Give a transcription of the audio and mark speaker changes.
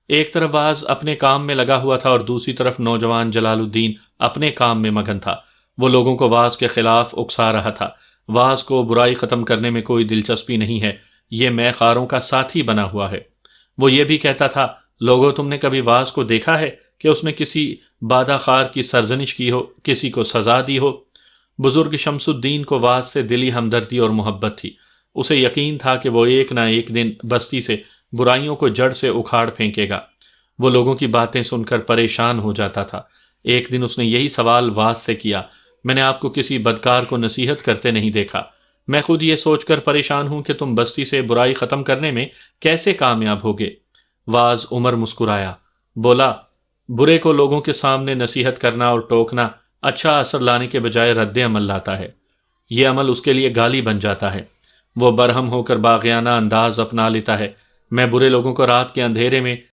Speaker 1: ایک طرف واز اپنے کام میں لگا ہوا تھا اور دوسری طرف نوجوان جلال الدین اپنے کام میں مگن تھا۔ وہ لوگوں کو واز کے خلاف اکسا رہا تھا۔ واز کو برائی ختم کرنے میں کوئی دلچسپی نہیں ہے، یہ مے خاروں کا ساتھی بنا ہوا ہے۔ وہ یہ بھی کہتا تھا، لوگوں تم نے کبھی واز کو دیکھا ہے کہ اس نے کسی بادہ خار کی سرزنش کی ہو، کسی کو سزا دی ہو؟ بزرگ شمس الدین کو واز سے دلی ہمدردی اور محبت تھی۔ اسے یقین تھا کہ وہ ایک نہ ایک دن بستی سے برائیوں کو جڑ سے اکھاڑ پھینکے گا۔ وہ لوگوں کی باتیں سن کر پریشان ہو جاتا تھا۔ ایک دن اس نے یہی سوال واز سے کیا، میں نے آپ کو کسی بدکار کو نصیحت کرتے نہیں دیکھا۔ میں خود یہ سوچ کر پریشان ہوں کہ تم بستی سے برائی ختم کرنے میں کیسے کامیاب ہوگے؟ واز عمر مسکرایا، بولا، برے کو لوگوں کے سامنے نصیحت کرنا اور ٹوکنا اچھا اثر لانے کے بجائے رد عمل لاتا ہے۔ یہ عمل اس کے لیے گالی بن جاتا ہے۔ وہ برہم ہو کر باغیانہ انداز اپنا لیتا ہے۔ میں برے لوگوں کو رات کے اندھیرے میں